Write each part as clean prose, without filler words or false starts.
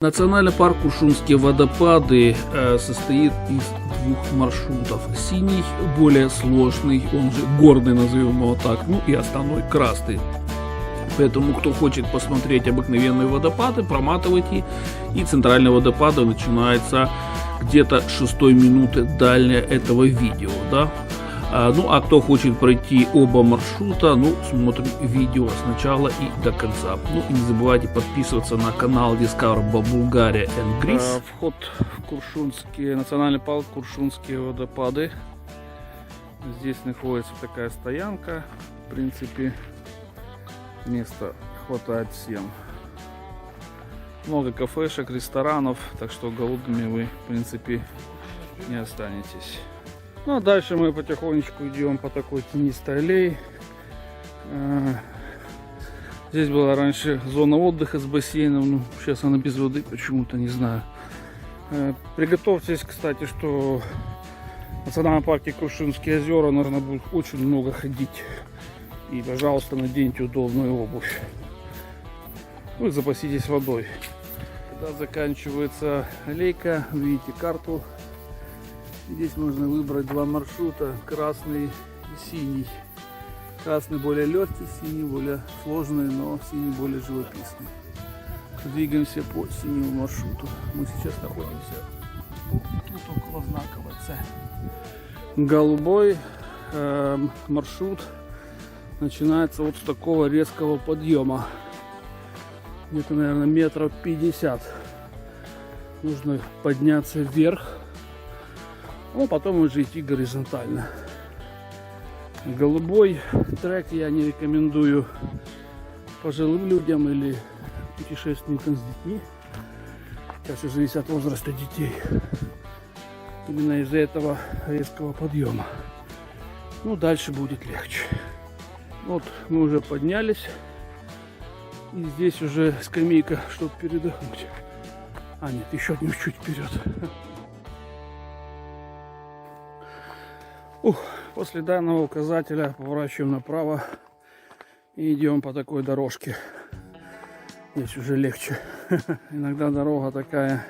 Национальный парк Куршумские водопады состоит из двух маршрутов. Синий, более сложный, он же горный, назовем его так, ну и основной красный. Поэтому, кто хочет посмотреть обыкновенные водопады, проматывайте. И центральный водопад начинается где-то с 6 минуты дальнее этого видео, да. Ну, а кто хочет пройти оба маршрута, ну, смотрим видео сначала и до конца. Ну, и не забывайте подписываться на канал Discover Bulgaria and Greece. Вход в Куршумские, национальный парк Куршумские водопады. Здесь находится такая стоянка. В принципе, места хватает всем. Много кафешек, ресторанов, так что голодными вы, в принципе, не останетесь. Ну а дальше мы потихонечку идем по такой тенистой аллее. Здесь была раньше зона отдыха с бассейном, но сейчас она без воды почему-то, не знаю. Приготовьтесь, кстати, что в национальном парке Куршумские озера, наверное, будет очень много ходить. И, пожалуйста, наденьте удобную обувь. Ну и запаситесь водой. Когда заканчивается аллейка, видите карту. Здесь можно выбрать два маршрута, красный и синий. Красный более легкий, синий более сложный, но синий более живописный. Двигаемся по синему маршруту. Мы сейчас находимся тут около знака ВЦ. Голубой маршрут начинается вот с такого резкого подъема. Где-то, наверное, метров 50. Нужно подняться вверх. Ну, потом уже идти горизонтально. Голубой трек я не рекомендую пожилым людям или путешественникам с детьми. Сейчас все зависит от возраста детей. Именно из-за этого резкого подъема. Ну, дальше будет легче. Вот мы уже поднялись. И здесь уже скамейка, чтобы передохнуть. А нет, еще чуть вперед. После данного указателя поворачиваем направо и идем по такой дорожке. Здесь уже легче. Иногда дорога такая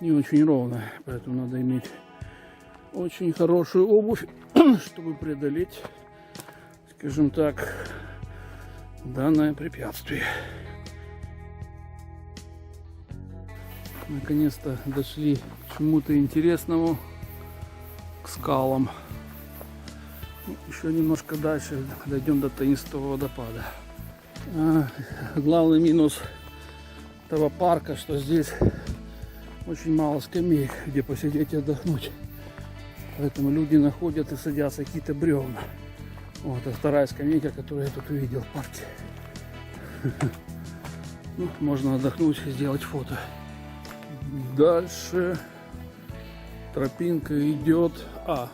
не очень ровная, поэтому надо иметь очень хорошую обувь, чтобы преодолеть, скажем так, данное препятствие. Наконец-то дошли к чему-то интересному, к скалам. Еще немножко дальше дойдем до тенистого водопада. Главный минус этого парка, что здесь очень мало скамеек, где посидеть и отдохнуть. Поэтому люди находят и садятся какие-то бревна. Вот, это вторая скамейка, которую я тут увидел в парке. Ну, можно отдохнуть и сделать фото. Дальше тропинка идет.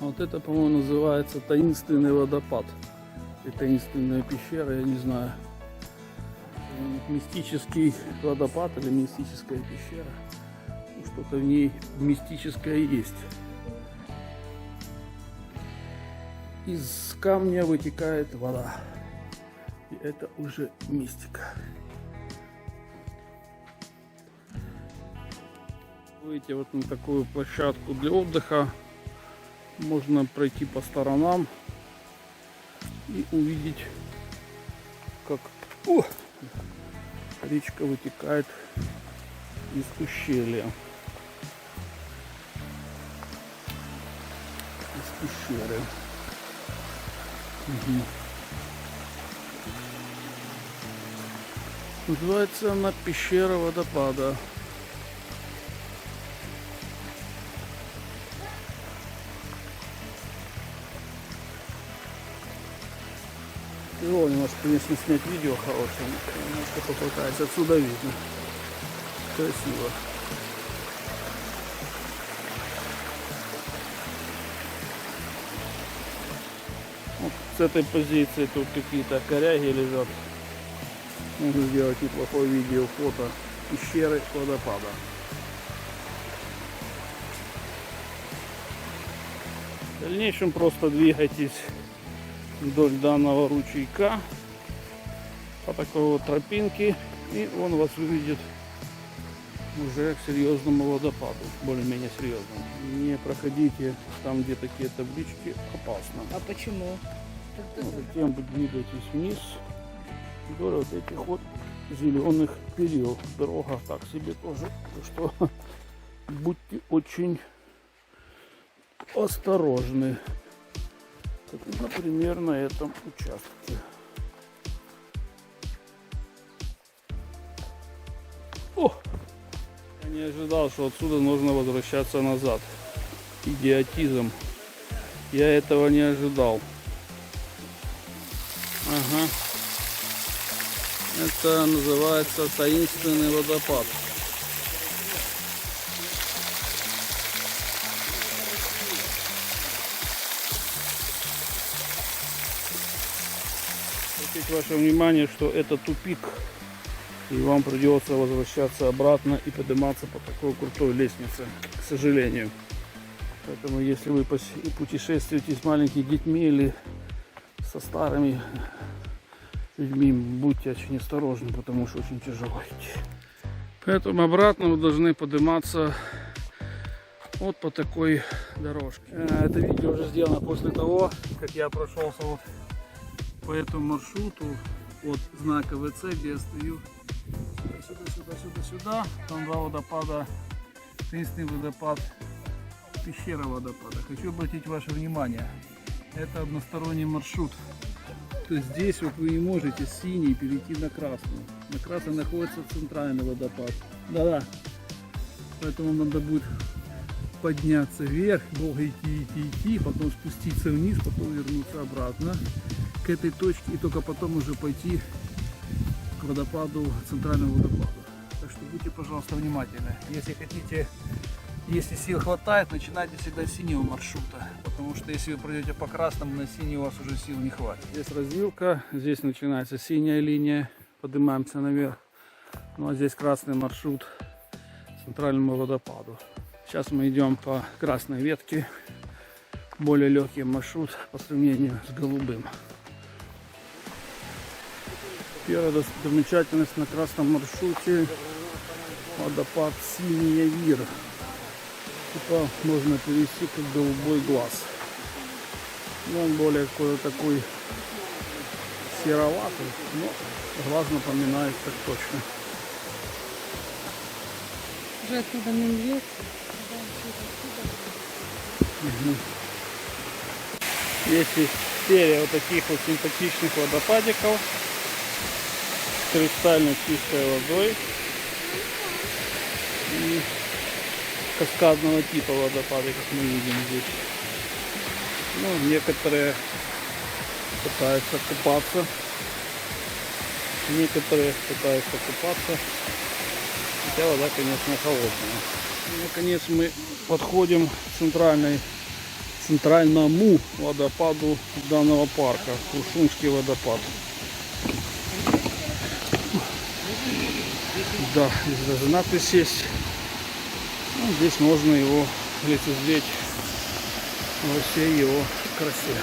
Вот это, по-моему, называется таинственный водопад. И таинственная пещера, я не знаю. Мистический водопад или мистическая пещера. Что-то в ней мистическое есть. Из камня вытекает вода. И это уже мистика. Выйти вот на такую площадку для отдыха. Можно пройти по сторонам и увидеть, как речка вытекает из ущелья. Из пещеры. Называется она пещера водопада. Тяжело немножко, конечно, снять видео хорошее. Немножко попытаюсь. Отсюда видно. Красиво. Вот с этой позиции тут какие-то коряги лежат. Можно сделать неплохое видео, фото пещеры водопада. В дальнейшем просто двигайтесь вдоль данного ручейка по такой вот тропинке, и он вас выведет уже к серьезному водопаду, более-менее серьезному. Не проходите там, где такие таблички, опасно. А почему? Затем вы двигаетесь вниз вдоль вот этих вот зеленых перил. Дорога так себе тоже, так что будьте очень осторожны. Как, например, на этом участке. О! Я не ожидал, что отсюда нужно возвращаться назад. Идиотизм. Я этого не ожидал. Ага. Это называется таинственный водопад. Обратите ваше внимание, что это тупик. И вам придется возвращаться обратно и подниматься по такой крутой лестнице, к сожалению. Поэтому если вы путешествуете с маленькими детьми или со старыми людьми, будьте очень осторожны, потому что очень тяжело идти. Поэтому обратно вы должны подниматься вот по такой дорожке. Это видео уже сделано после того, как я прошелся вот по этому маршруту от знака ВЦ, где я стою. Сюда. Там два водопада. Таинственный водопад, пещера водопада. Хочу обратить ваше внимание. Это односторонний маршрут. То есть здесь вот вы не можете с синей перейти на красную. На красной находится центральный водопад. Да-да. Поэтому надо будет подняться вверх, долго идти, потом спуститься вниз, потом вернуться обратно к этой точке и только потом уже пойти к водопаду, центральному водопаду. Так что будьте, пожалуйста, внимательны. Если хотите, если сил хватает, начинайте всегда с синего маршрута. Потому что если вы пройдете по красному, на синий у вас уже сил не хватит. Здесь развилка, здесь начинается синяя линия, поднимаемся наверх. Ну а здесь красный маршрут к центральному водопаду. Сейчас мы идем по красной ветке. Более легкий маршрут по сравнению с голубым. Первая достопримечательность на красном маршруте — водопад Синяя Вир. Типа можно перевести как голубой глаз. Но он более какой-то такой сероватый, но глаз напоминает так точно. Уже оттуда не льется. Есть серия вот таких вот симпатичных водопадиков с кристально чистой водой и каскадного типа водопады, как мы видим здесь. Ну, некоторые пытаются купаться, некоторые пытаются купаться, хотя вода, конечно, холодная. И, наконец, мы подходим к центральному водопаду данного парка, Крушунский водопад. Да, здесь даже надпись есть. Ну, здесь можно его лицезреть во всей его красе.